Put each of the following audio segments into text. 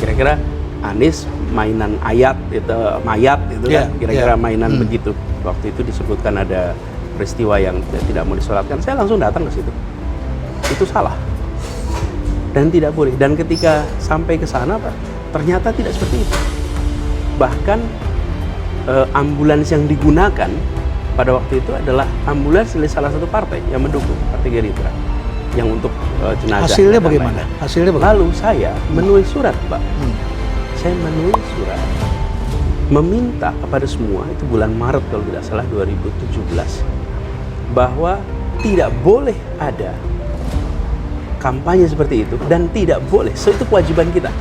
Kira-kira Anies mainan ayat itu, mayat itu kan, kira-kira mainan begitu. Waktu itu disebutkan ada peristiwa yang tidak mau disolatkan, saya langsung datang ke situ. Itu salah dan tidak boleh. Dan ketika sampai ke sana, Pak, ternyata tidak seperti itu. Bahkan ambulans yang digunakan pada waktu itu adalah ambulans dari salah satu partai yang mendukung, Partai Gerindra, yang untuk jenazah. Hasilnya bagaimana? Hasilnya bagaimana? Lalu saya menulis surat, Pak. Saya menulis surat meminta kepada semua, itu bulan Maret kalau tidak salah 2017, bahwa tidak boleh ada kampanye seperti itu dan tidak boleh, itu kewajiban kita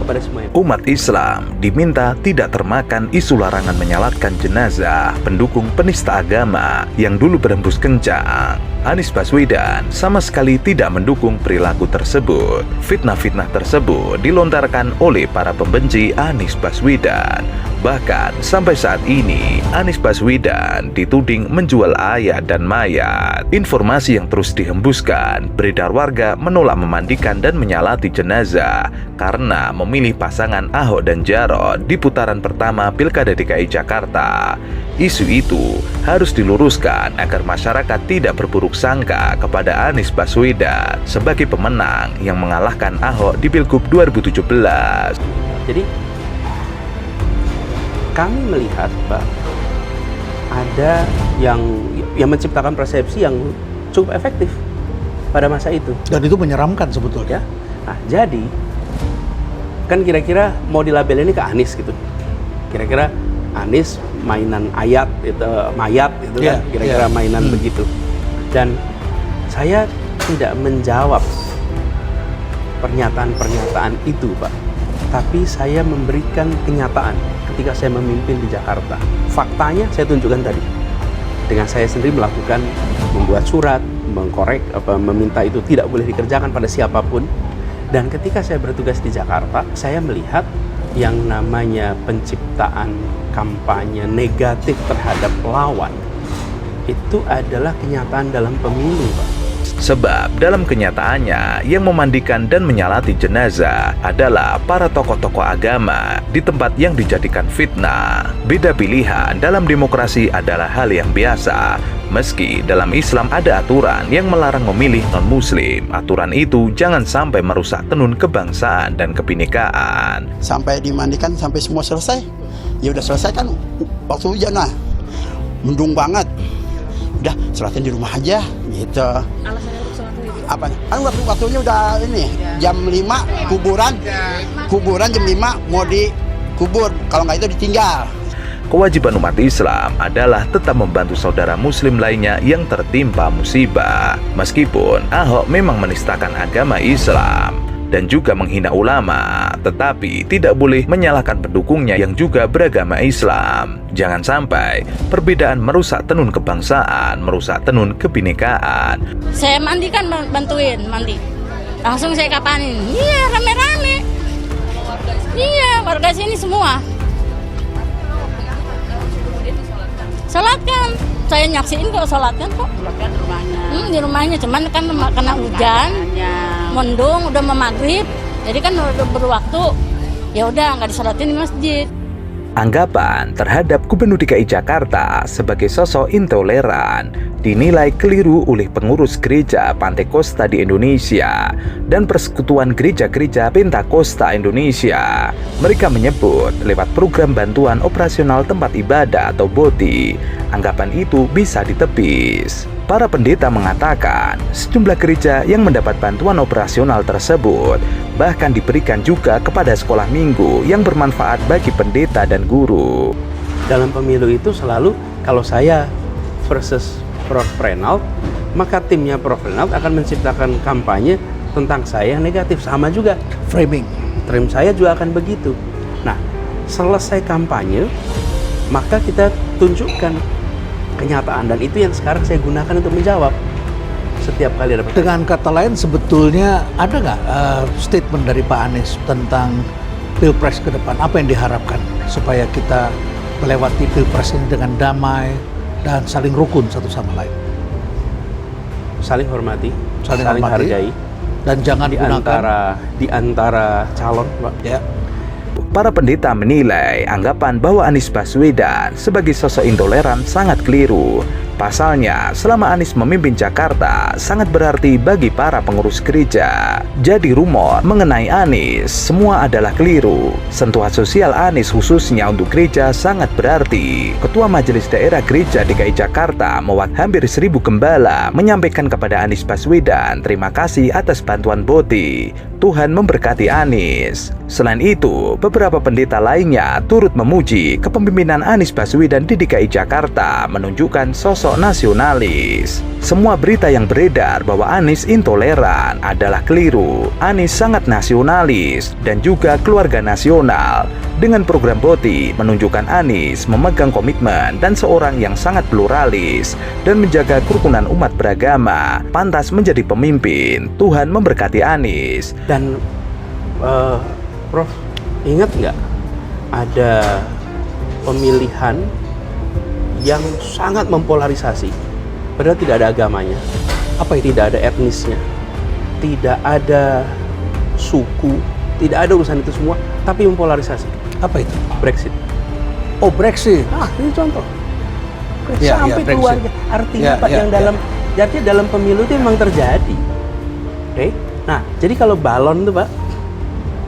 kepada semuanya. Umat Islam diminta tidak termakan isu larangan menyalatkan jenazah pendukung penista agama yang dulu berhembus kencang. Anies Baswedan sama sekali tidak mendukung perilaku tersebut. Fitnah-fitnah tersebut dilontarkan oleh para pembenci Anies Baswedan. Bahkan sampai saat ini Anies Baswedan dituding menjual ayat dan mayat. Informasi yang terus dihembuskan, beredar warga menolak memandikan dan menyalati jenazah karena memilih pasangan Ahok dan Jarot di putaran pertama Pilkada DKI Jakarta. Isu itu harus diluruskan agar masyarakat tidak berburuk sangka kepada Anies Baswedan sebagai pemenang yang mengalahkan Ahok di Pilgub 2017. Jadi kami melihat, Pak, ada yang menciptakan persepsi yang cukup efektif pada masa itu. Dan itu menyeramkan sebetulnya. Nah, jadi kan kira-kira mau dilabel ini ke Anies gitu. Kira-kira Anies mainan ayat itu, mayat itu kan, kira-kira mainan begitu. Dan saya tidak menjawab pernyataan-pernyataan itu, Pak. Tapi saya memberikan kenyataan ketika saya memimpin di Jakarta. Faktanya saya tunjukkan tadi. Dengan saya sendiri melakukan, membuat surat, mengkorek, meminta itu tidak boleh dikerjakan pada siapapun. Dan ketika saya bertugas di Jakarta, saya melihat yang namanya penciptaan kampanye negatif terhadap lawan itu adalah kenyataan dalam pemilu, Pak. Sebab dalam kenyataannya yang memandikan dan menyalati jenazah adalah para tokoh-tokoh agama di tempat yang dijadikan fitnah. Beda pilihan dalam demokrasi adalah hal yang biasa. Meski dalam Islam ada aturan yang melarang memilih non-muslim, aturan itu jangan sampai merusak tenun kebangsaan dan kebinekaan. Sampai dimandikan sampai semua selesai. Ya udah selesai kan waktu hujan lah. Mendung banget. Udah sholatin di rumah aja gitu. Alasannya untuk sholatin itu? Apa? Kan waktunya udah ini jam 5 kuburan jam 5 mau dikubur, kalau nggak itu ditinggal. Kewajiban umat Islam adalah tetap membantu saudara muslim lainnya yang tertimpa musibah. Meskipun Ahok memang menistakan agama Islam dan juga menghina ulama, tetapi tidak boleh menyalahkan pendukungnya yang juga beragama Islam. Jangan sampai perbedaan merusak tenun kebangsaan, merusak tenun kebinekaan. Saya mandi kan, bantuin mandi. Langsung saya kapanin. Iya, rame-rame. Iya, warga sini semua. Sholatkan. Saya nyaksiin kok sholatkan kok. Sholatkan di rumahnya. Di rumahnya, cuman kan kena hujan. Mendung, udah mau maghrib, jadi kan udah berwaktu, ya udah nggak disolatin di masjid. Anggapan terhadap Gubernur DKI Jakarta sebagai sosok intoleran dinilai keliru oleh pengurus gereja Pantekosta di Indonesia dan Persekutuan Gereja-Gereja Pentakosta Indonesia. Mereka menyebut lewat program bantuan operasional tempat ibadah atau BOTI, anggapan itu bisa ditepis. Para pendeta mengatakan sejumlah gereja yang mendapat bantuan operasional tersebut bahkan diberikan juga kepada sekolah minggu yang bermanfaat bagi pendeta dan guru. Dalam pemilu itu selalu kalau saya versus Prof. Reynald, maka timnya Prof. Reynald akan menciptakan kampanye tentang saya yang negatif. Sama juga Framing. Tim saya juga akan begitu. Nah, selesai kampanye, maka kita tunjukkan kenyataan, dan itu yang sekarang saya gunakan untuk menjawab setiap kali ada pertanyaan. Dengan kata lain, sebetulnya ada nggak statement dari Pak Anies tentang Pilpres ke depan? Apa yang diharapkan supaya kita melewati Pilpres ini dengan damai dan saling rukun satu sama lain? Saling hormati, saling hargai, dan jangan di antara calon, Pak. Ya. Para pendeta menilai anggapan bahwa Anies Baswedan sebagai sosok intoleran sangat keliru. Pasalnya, selama Anies memimpin Jakarta sangat berarti bagi para pengurus gereja. Jadi rumor mengenai Anies semua adalah keliru. Sentuhan sosial Anies khususnya untuk gereja sangat berarti. Ketua Majelis Daerah Gereja DKI Jakarta hampir 1.000 gembala menyampaikan kepada Anies Baswedan terima kasih atas bantuan boti. Tuhan memberkati Anies. Selain itu, beberapa pendeta lainnya turut memuji kepemimpinan Anies Baswedan di DKI Jakarta menunjukkan sosok nasionalis. Semua berita yang beredar bahwa Anies intoleran adalah keliru. Anies sangat nasionalis dan juga keluarga nasional. Dengan program boti menunjukkan Anies memegang komitmen dan seorang yang sangat pluralis dan menjaga kerukunan umat beragama, pantas menjadi pemimpin. Tuhan memberkati Anies. Dan Prof, ingat nggak ada pemilihan yang sangat mempolarisasi, padahal tidak ada agamanya, tidak ada etnisnya, tidak ada suku, tidak ada urusan itu semua, tapi mempolarisasi. Apa itu? Brexit. Oh, Brexit. Ini contoh. Ya, Sampai Brexit. keluarga. Artinya Pak, yang dalam pemilu itu memang terjadi. Oke. Nah, jadi kalau balon tuh Pak,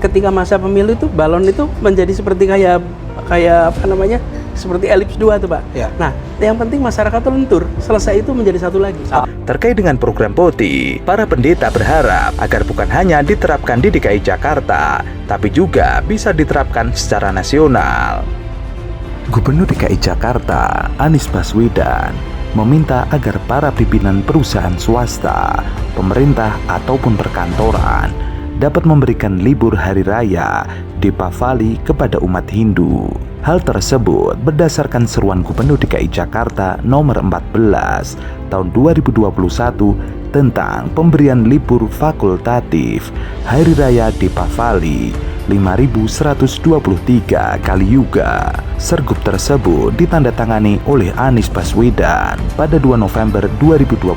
ketika masa pemilu itu balon itu menjadi seperti kayak apa namanya? Seperti elips 2 tuh Pak. Ya. Nah, yang penting masyarakat tuh lentur. Selesai itu menjadi satu lagi. Terkait dengan program boti, para pendeta berharap agar bukan hanya diterapkan di DKI Jakarta, tapi juga bisa diterapkan secara nasional. Gubernur DKI Jakarta, Anies Baswedan, meminta agar para pimpinan perusahaan swasta, pemerintah ataupun perkantoran dapat memberikan libur hari raya Deepavali kepada umat Hindu. Hal tersebut berdasarkan seruan Gubernur DKI Jakarta nomor 14 tahun 2021 tentang pemberian libur fakultatif Hari Raya Deepavali 5.123 kali yuga. Sergup tersebut ditandatangani oleh Anies Baswedan pada 2 November 2021.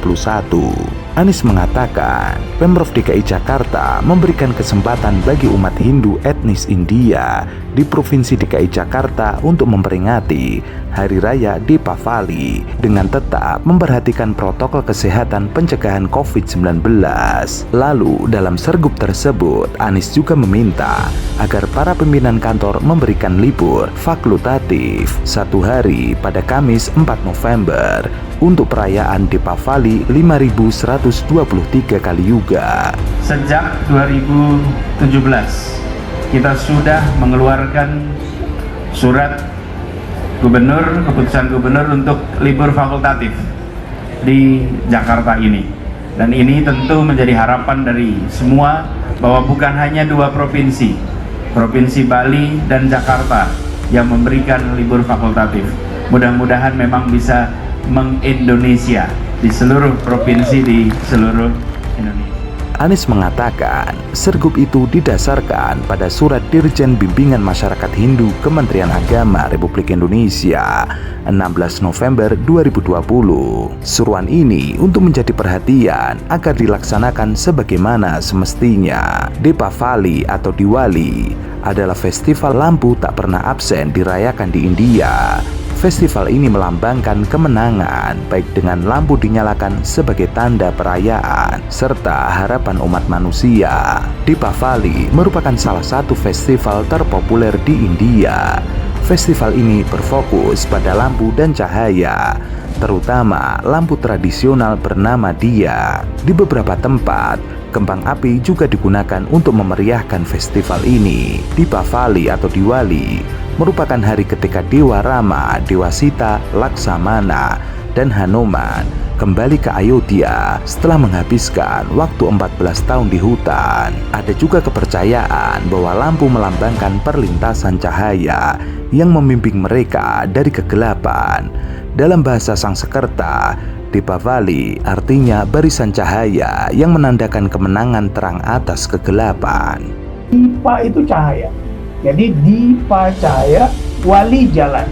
Anies mengatakan, Pemprov DKI Jakarta memberikan kesempatan bagi umat Hindu etnis India di Provinsi DKI Jakarta untuk memperingati Hari Raya Deepavali dengan tetap memperhatikan protokol kesehatan pencegahan COVID-19. Lalu, dalam sergup tersebut, Anies juga meminta agar para pimpinan kantor memberikan libur fakultatif 1 hari pada Kamis 4 November untuk perayaan Deepavali 5.123 kali yuga. Sejak 2017 kita sudah mengeluarkan surat gubernur, keputusan gubernur untuk libur fakultatif di Jakarta ini. Dan ini tentu menjadi harapan dari semua bahwa bukan hanya 2 provinsi, Provinsi Bali dan Jakarta yang memberikan libur fakultatif. Mudah-mudahan memang bisa meng-Indonesia di seluruh provinsi di seluruh Indonesia. Anies mengatakan, sergup itu didasarkan pada surat Dirjen Bimbingan Masyarakat Hindu Kementerian Agama Republik Indonesia 16 November 2020. Seruan ini untuk menjadi perhatian agar dilaksanakan sebagaimana semestinya. Deepavali atau Diwali adalah festival lampu tak pernah absen dirayakan di India. Festival ini melambangkan kemenangan, baik dengan lampu dinyalakan sebagai tanda perayaan, serta harapan umat manusia. Deepavali merupakan salah satu festival terpopuler di India. Festival ini berfokus pada lampu dan cahaya, terutama lampu tradisional bernama Diya. Di beberapa tempat, kembang api juga digunakan untuk memeriahkan festival ini. Deepavali atau Diwali merupakan hari ketika Dewa Rama, Dewa Sita, Laksamana, dan Hanuman kembali ke Ayodhya setelah menghabiskan waktu 14 tahun di hutan. Ada juga kepercayaan bahwa lampu melambangkan perlintasan cahaya yang membimbing mereka dari kegelapan. Dalam bahasa Sangsekerta, Deepavali artinya barisan cahaya yang menandakan kemenangan terang atas kegelapan. Dipa itu cahaya. Jadi Dipa cahaya, wali jalan.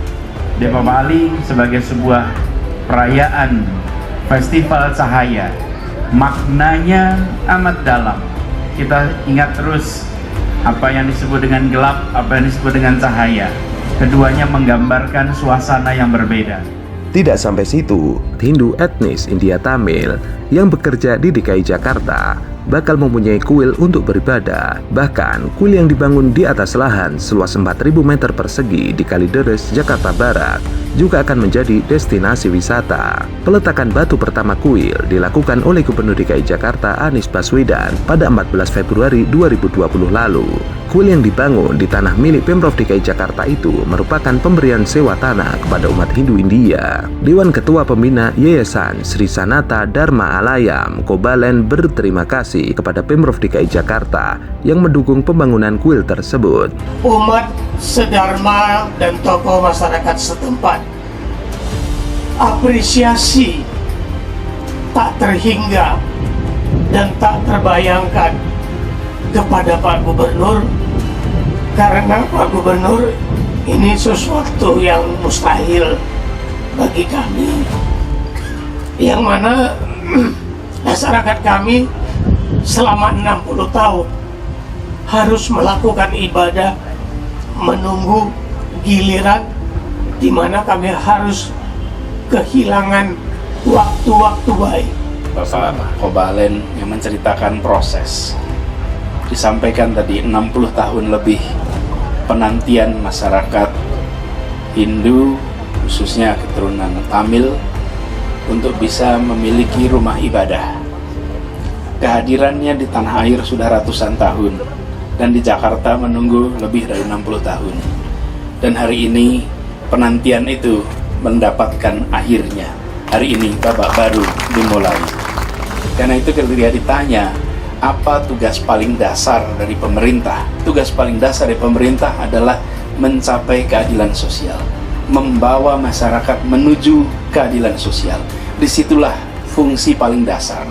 Deepavali sebagai sebuah perayaan festival cahaya, maknanya amat dalam. Kita ingat terus apa yang disebut dengan gelap, apa yang disebut dengan cahaya. Keduanya menggambarkan suasana yang berbeda. Tidak sampai situ, Hindu etnis India Tamil yang bekerja di DKI Jakarta bakal mempunyai kuil untuk beribadah. Bahkan, kuil yang dibangun di atas lahan seluas 4.000 meter persegi di Kalideres, Jakarta Barat juga akan menjadi destinasi wisata. Peletakan batu pertama kuil dilakukan oleh Gubernur DKI Jakarta Anies Baswedan pada 14 Februari 2020 lalu. Kuil yang dibangun di tanah milik Pemprov DKI Jakarta itu merupakan pemberian sewa tanah kepada umat Hindu India. Dewan Ketua Pembina Yayasan Sri Sanata Dharma Alayam Kobalen berterima kasih kepada Pemprov DKI Jakarta yang mendukung pembangunan kuil tersebut. Umat sedharma dan tokoh masyarakat setempat apresiasi tak terhingga dan tak terbayangkan kepada Pak Gubernur, karena Pak Gubernur ini sesuatu yang mustahil bagi kami, yang mana masyarakat kami selama 60 tahun harus melakukan ibadah menunggu giliran di mana kami harus kehilangan waktu-waktu baik. Bapak Kobalen yang menceritakan proses, disampaikan tadi 60 tahun lebih penantian masyarakat Hindu, khususnya keturunan Tamil, untuk bisa memiliki rumah ibadah. Kehadirannya di tanah air sudah ratusan tahun, dan di Jakarta menunggu lebih dari 60 tahun. Dan hari ini penantian itu mendapatkan akhirnya. Hari ini babak baru dimulai. Karena itu ketika ditanya, apa tugas paling dasar dari pemerintah? Tugas paling dasar dari pemerintah adalah mencapai keadilan sosial, membawa masyarakat menuju keadilan sosial. Disitulah fungsi paling dasar.